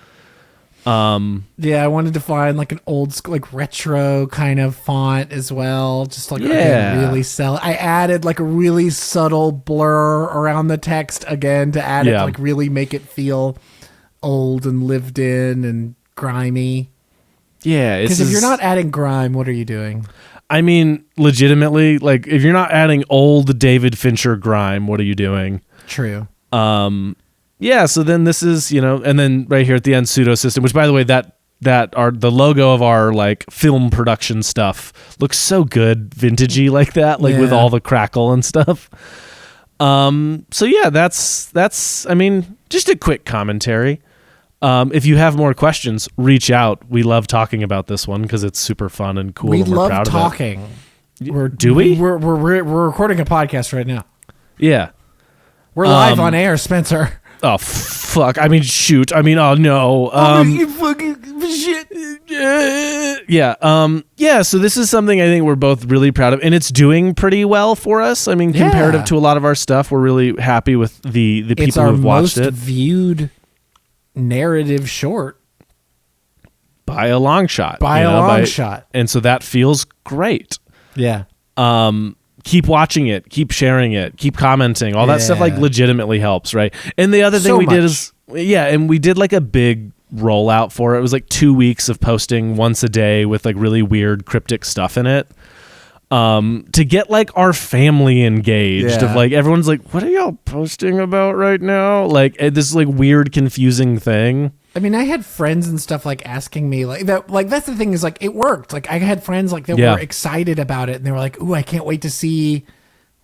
I wanted to find like an old school, like retro kind of font as well. Just like really sell. I added like a really subtle blur around the text again to add it to like really make it feel old and lived in and grimy. Yeah, because if you're not adding grime, what are you doing? I mean, legitimately, like if you're not adding old David Fincher grime, what are you doing? True. Yeah, so then this is, and then right here at the end, pseudo system, which by the way, that the logo of our like film production stuff looks so good, vintagey like that, like with all the crackle and stuff. So yeah, that's I mean, just a quick commentary. If you have more questions, reach out. We love talking about this one because it's super fun and cool. We and we're love proud talking. Do we? We're recording a podcast right now. Yeah, we're live on air, Spencer. Oh fuck! I mean, shoot! I mean, oh no! You fucking shit! Yeah. So this is something I think we're both really proud of, and it's doing pretty well for us. I mean, comparative to a lot of our stuff, we're really happy with the people who've watched it. It's our most viewed narrative short by a long shot. By a long shot, and so that feels great. Yeah. Keep watching it, keep sharing it, keep commenting. All that stuff like legitimately helps, right? And the other thing we did is, and we did like a big rollout for it. It was like 2 weeks of posting once a day with like really weird cryptic stuff in it. To get like our family engaged of like, everyone's like, what are y'all posting about right now? Like this like weird, confusing thing. I mean, I had friends and stuff like asking me like that. Like that's the thing is like it worked. Like I had friends like that were excited about it and they were like, "Ooh, I can't wait to see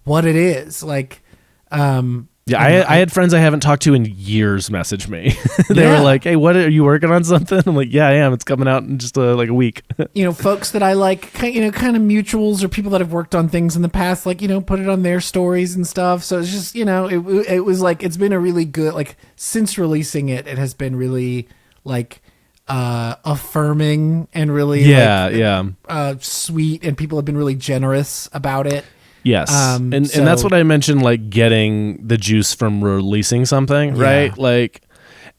what it is." Like, I had friends I haven't talked to in years message me. They were like, "Hey, what are you working on something?" I'm like, "Yeah, I am. It's coming out in just like a week." Folks that I like, kind of mutuals or people that have worked on things in the past, like put it on their stories and stuff. So it's just it was like it's been a really good like since releasing it, it has been really like affirming and really sweet, and people have been really generous about it. Yes. And that's what I mentioned, like getting the juice from releasing something, right? Like,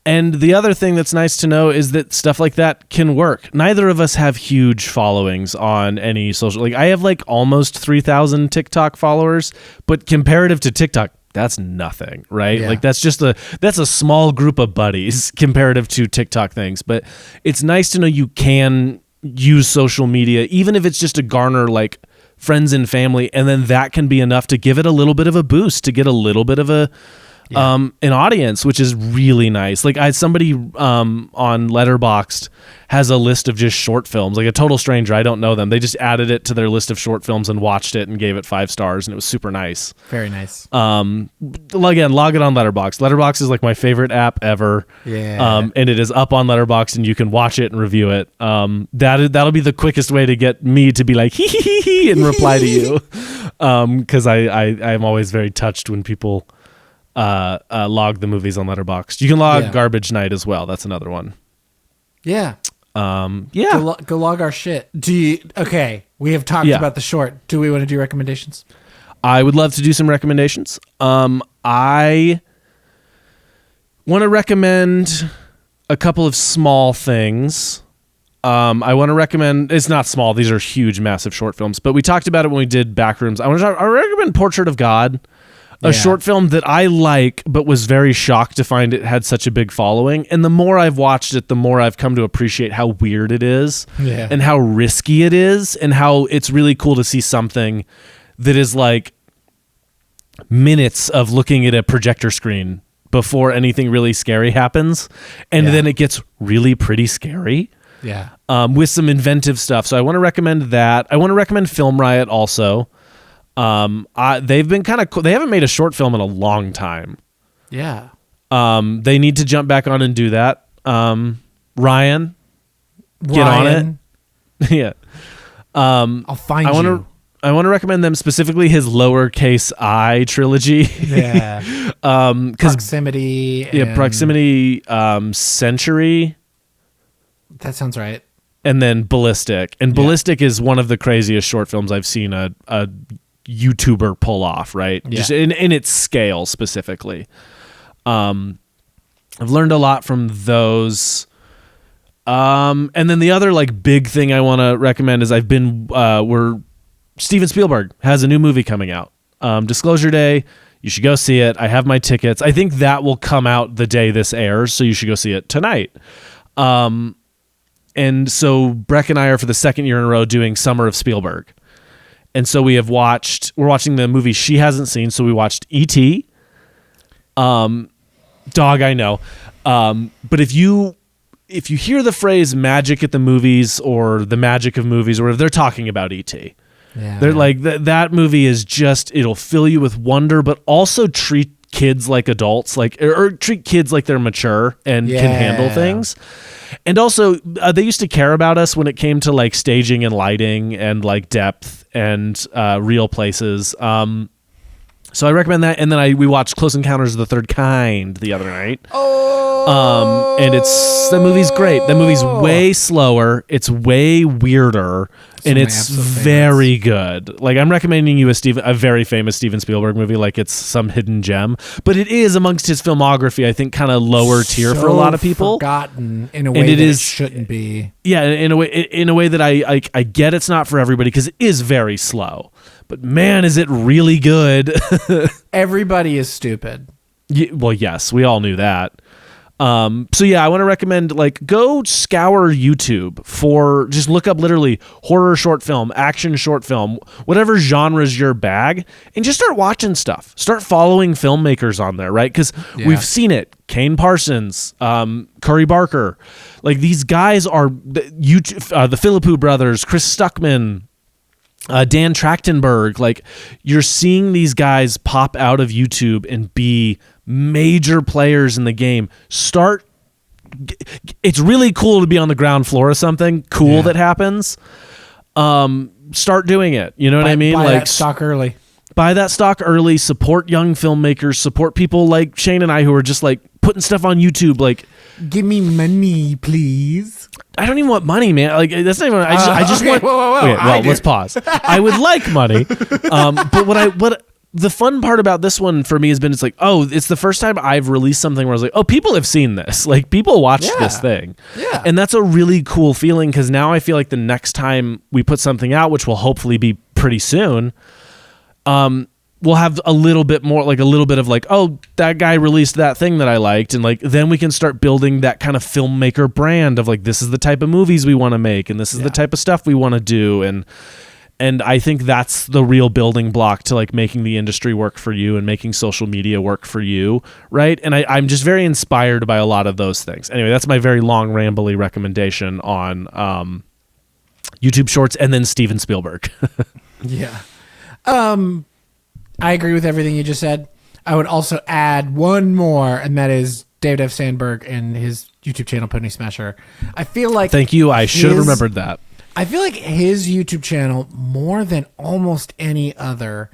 and the other thing that's nice to know is that stuff like that can work. Neither of us have huge followings on any social, like I have like almost 3,000 TikTok followers, but comparative to TikTok, that's nothing, right? Like that's a small group of buddies comparative to TikTok things, but it's nice to know you can use social media, even if it's just to garner like friends and family, and then that can be enough to give it a little bit of a boost, to get a little bit of a an audience, which is really nice. Like somebody on Letterboxd has a list of just short films, like a total stranger, I don't know them, they just added it to their list of short films and watched it and gave it 5 stars, and it was super nice. Very nice. Again, log it on Letterboxd. Letterboxd is like my favorite app ever. And it is up on Letterboxd and you can watch it and review it. That'll be the quickest way to get me to be like hee hee hee and reply to you, because I'm always very touched when people log the movies on Letterboxd. You can log Garbage Night as well. That's another one. Yeah. Yeah. Go log our shit. Okay, we have talked about the short. Do we want to do recommendations? I would love to do some recommendations. I want to recommend a couple of small things. I want to recommend, it's not small, these are huge, massive short films, but we talked about it when we did Backrooms. I recommend Portrait of God, a short film that I like, but was very shocked to find it had such a big following. And the more I've watched it, the more I've come to appreciate how weird it is and how risky it is and how it's really cool to see something that is like minutes of looking at a projector screen before anything really scary happens. And then it gets really pretty scary. Yeah. With some inventive stuff. So I want to recommend that. I want to recommend Film Riot also. They've been kind of cool. They haven't made a short film in a long time. Yeah. They need to jump back on and do that. Ryan, get on it. Yeah. I'll find you. I want to recommend them, specifically his Lowercase I trilogy. Yeah. Proximity. Yeah, Proximity, Century. That sounds right. And then Ballistic. And Ballistic is one of the craziest short films I've seen a YouTuber pull off, right? Yeah. Just in its scale specifically. I've learned a lot from those. And then the other like big thing I want to recommend is Steven Spielberg has a new movie coming out. Disclosure Day. You should go see it. I have my tickets. I think that will come out the day this airs, so you should go see it tonight. And so Breck and I are for the second year in a row doing Summer of Spielberg. And so we're watching the movie she hasn't seen. So we watched E.T. Dog, I know. But if you hear the phrase magic at the movies or the magic of movies, or if they're talking about E.T., they're like, that movie is just, it'll fill you with wonder, but also treat kids like adults, or treat kids like they're mature and can handle things. And also, they used to care about us when it came to like staging and lighting and like depth and real places. So I recommend that. And then we watched Close Encounters of the Third Kind the other night. And that movie's great. That movie's way slower. It's way weirder. And it's very good. Like, I'm recommending you a very famous Steven Spielberg movie, like it's some hidden gem. But it is, amongst his filmography, I think, kind of lower tier for a lot of people. Forgotten in a way that it shouldn't be. Yeah, in a way that I get it's not for everybody, because it is very slow. But man, is it really good. Everybody is stupid. Well, yes, we all knew that. So yeah, I want to recommend, like, go scour YouTube for, just look up literally horror short film, action short film, whatever genre's your bag, and just start watching stuff. Start following filmmakers on there, right? Because we've seen it. Kane Parsons, Curry Barker, like, these guys are the Philippou brothers, Chris Stuckman, Dan Trachtenberg. Like, you're seeing these guys pop out of YouTube and be major players in the game. It's really cool to be on the ground floor of something cool that happens. Start doing it. You know what I mean? Buy like, that stock early. Buy that stock early. Support young filmmakers. Support people like Shane and I who are just like putting stuff on YouTube. Like, give me money, please. I don't even want money, man. Like, that's not even. I just want. Whoa. Okay, well, let's pause. I would like money, but what the fun part about this one for me has been, it's like, oh, it's the first time I've released something where I was like, oh, people have seen this. Like, people watched this thing. Yeah. And that's a really cool feeling, because now I feel like the next time we put something out, which will hopefully be pretty soon, we'll have a little bit more, like a little bit of like, oh, that guy released that thing that I liked. And like, then we can start building that kind of filmmaker brand of like, this is the type of movies we want to make, and this is the type of stuff we want to do. And I think that's the real building block to like making the industry work for you and making social media work for you, right? And I'm just very inspired by a lot of those things. Anyway, that's my very long, rambly recommendation on YouTube Shorts, and then Steven Spielberg. Yeah. I agree with everything you just said. I would also add one more, and that is David F. Sandberg and his YouTube channel, Pony Smasher. I feel like... Thank you. I should have remembered that. I feel like his YouTube channel, more than almost any other,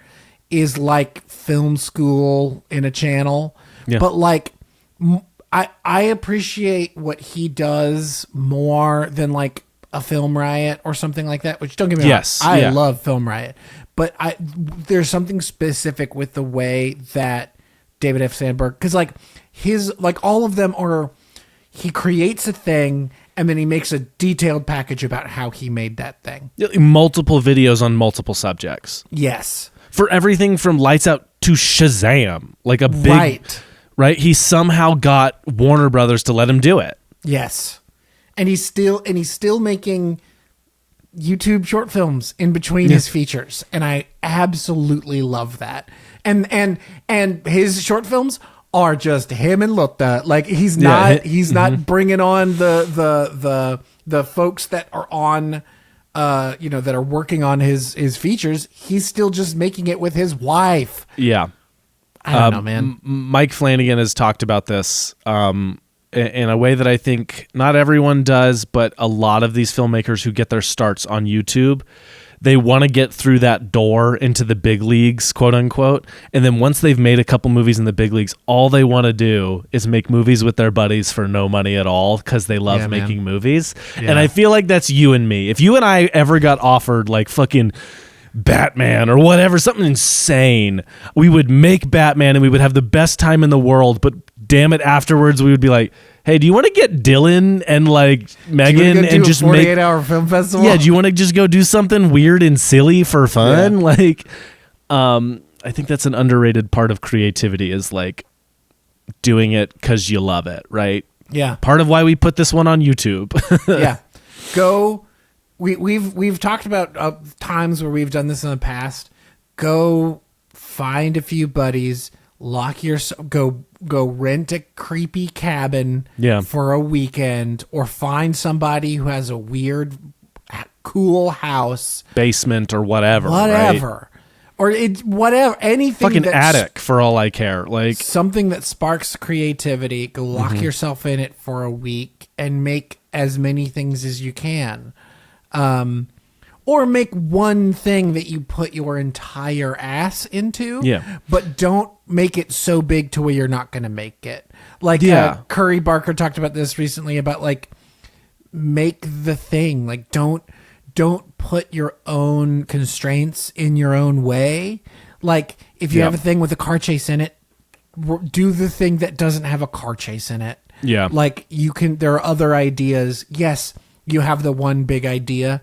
is like film school in a channel. Yeah. But like, I appreciate what he does more than like a Film Riot or something like that, which don't get me wrong. I love Film Riot, but there's something specific with the way that David F. Sandberg, because like all of them are, he creates a thing and then he makes a detailed package about how he made that thing. Multiple videos on multiple subjects. Yes. For everything from Lights Out to Shazam, like a big, right? He somehow got Warner Brothers to let him do it. Yes. And he's still making YouTube short films in between his features, and I absolutely love that. And his short films are just him and Lotta. Like he's not bringing on the folks that are on that are working on his features. He's still just making it with his wife. Yeah. I don't know, man. Mike Flanagan has talked about this in a way that I think not everyone does, but a lot of these filmmakers who get their starts on YouTube, they want to get through that door into the big leagues, quote unquote. And then once they've made a couple movies in the big leagues, all they want to do is make movies with their buddies for no money at all because they love making movies. Yeah. And I feel like that's you and me. If you and I ever got offered like fucking Batman or whatever, something insane, we would make Batman and we would have the best time in the world, but damn it, afterwards we would be like, hey, do you want to get Dylan and like Megan and just make 48-hour film festival? Yeah, do you want to just go do something weird and silly for fun? Yeah. Like I think that's an underrated part of creativity, is like doing it because you love it, right? Yeah. Part of why we put this one on YouTube. Yeah. We've talked about times where we've done this in the past. Go find a few buddies, go rent a creepy cabin for a weekend, or find somebody who has a weird, cool house, basement or whatever. Right? Or whatever, anything. Fucking attic for all I care. Like something that sparks creativity. Go lock yourself in it for a week and make as many things as you can. Or make one thing that you put your entire ass into, but don't make it so big to where you're not going to make it. Like Curry Barker talked about this recently about like, make the thing. Like don't put your own constraints in your own way. Like if you have a thing with a car chase in it, do the thing that doesn't have a car chase in it. Yeah. Like there are other ideas. Yes, you have the one big idea.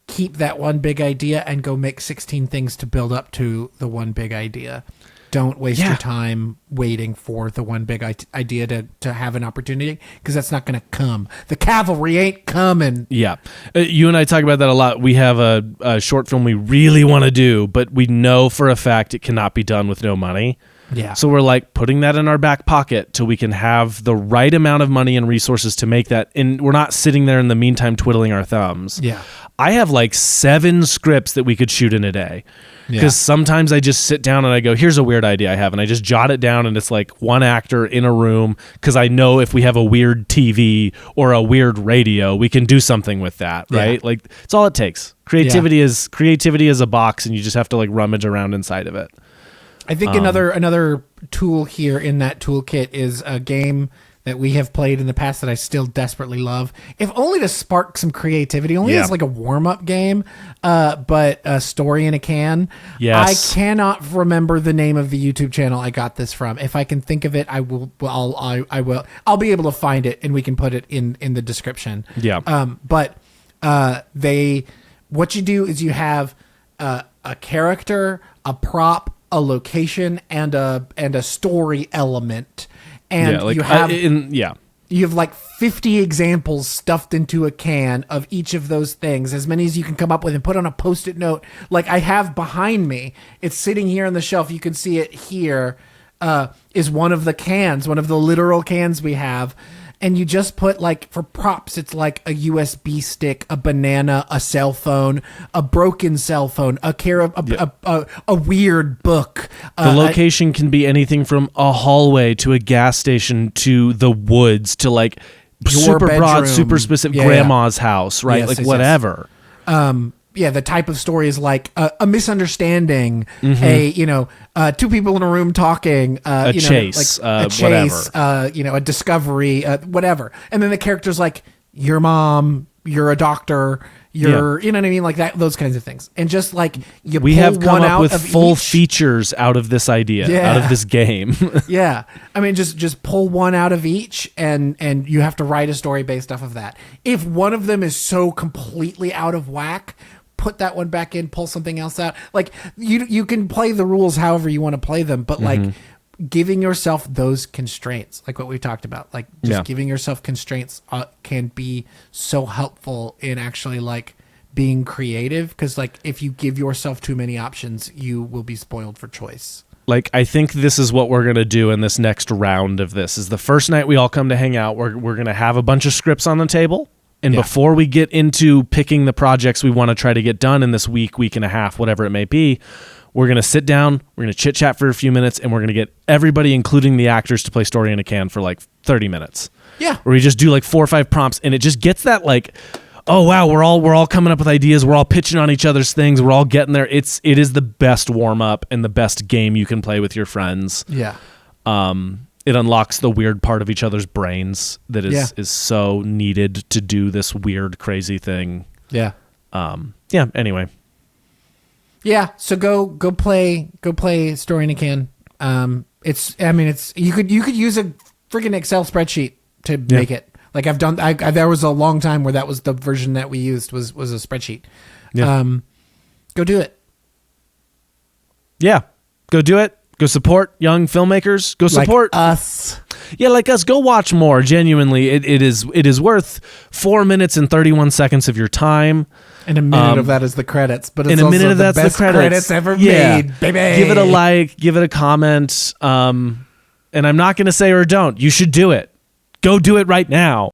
Keep that one big idea and go make 16 things to build up to the one big idea. Don't waste your time waiting for the one big idea to have an opportunity, because that's not going to come. The cavalry ain't coming. Yeah. You and I talk about that a lot. We have a short film we really want to do, but we know for a fact it cannot be done with no money. Yeah. So we're like putting that in our back pocket till we can have the right amount of money and resources to make that. And we're not sitting there in the meantime twiddling our thumbs. Yeah. I have like 7 scripts that we could shoot in a day. Because sometimes I just sit down and I go, here's a weird idea I have. And I just jot it down, and it's like one actor in a room, because I know if we have a weird TV or a weird radio, we can do something with that, right? Like it's all it takes. Creativity is a box, and you just have to like rummage around inside of it. I think another tool here in that toolkit is a game that we have played in the past that I still desperately love, if only to spark some creativity, only as like a warm-up game, but a story in a can. Yes. I cannot remember the name of the YouTube channel I got this from. If I can think of it, I will. I will. I'll be able to find it, and we can put it in the description. Yeah. But what you do is you have a character, a prop, a location, and a story element. And you have you have like 50 examples stuffed into a can of each of those things, as many as you can come up with, and put on a Post-it note. Like I have behind me, it's sitting here on the shelf. You can see it here. Is one of the cans, one of the literal cans we have. And you just put, like, for props, it's like a USB stick, a banana, a cell phone, a broken cell phone, a weird book. The location can be anything from a hallway to a gas station to the woods to super bedroom. broad, super specific, grandma's house, right? Yes, like whatever. the type of story is like a misunderstanding, two people in a room talking, a chase, whatever. A discovery, whatever. And then the character's like, your mom, you're a doctor, you know what I mean? Like that, those kinds of things. And just like we have come up with full features out of this idea, out of this game. Yeah. I mean, just pull one out of each and you have to write a story based off of that. If one of them is so completely out of whack, put that one back in, pull something else out. Like you can play the rules however you want to play them, but like giving yourself those constraints, like what we talked about, like just giving yourself constraints can be so helpful in actually like being creative. Cause like if you give yourself too many options, you will be spoiled for choice. Like, I think this is what we're going to do in this next round of this is the first night we all come to hang out. We're going to have a bunch of scripts on the table. And before we get into picking the projects we want to try to get done in this week and a half, whatever it may be, we're going to sit down, we're going to chit chat for a few minutes, and we're going to get everybody, including the actors, to play Story in a Can for like 30 minutes. Yeah. Where we just do like 4 or 5 prompts, and it just gets that like, oh wow, we're all coming up with ideas, we're all pitching on each other's things, we're all getting there. It is the best warm up and the best game you can play with your friends. Yeah. It unlocks the weird part of each other's brains that is so needed to do this weird, crazy thing. Yeah. Anyway. Yeah. So go play Story in a Can. It's you could use a freaking Excel spreadsheet to make it. Like I've done, there was a long time where that was the version that we used was a spreadsheet. Yeah. Go do it. Yeah. Go do it. Go support young filmmakers. Go support like us. Yeah, like us. Go watch more. Genuinely, it is worth 4 minutes and 31 seconds of your time. And a minute of that is the credits. But it's a also minute of the that's best the credits ever made, baby. Give it a like. Give it a comment. And I'm not going to say or don't. You should do it. Go do it right now.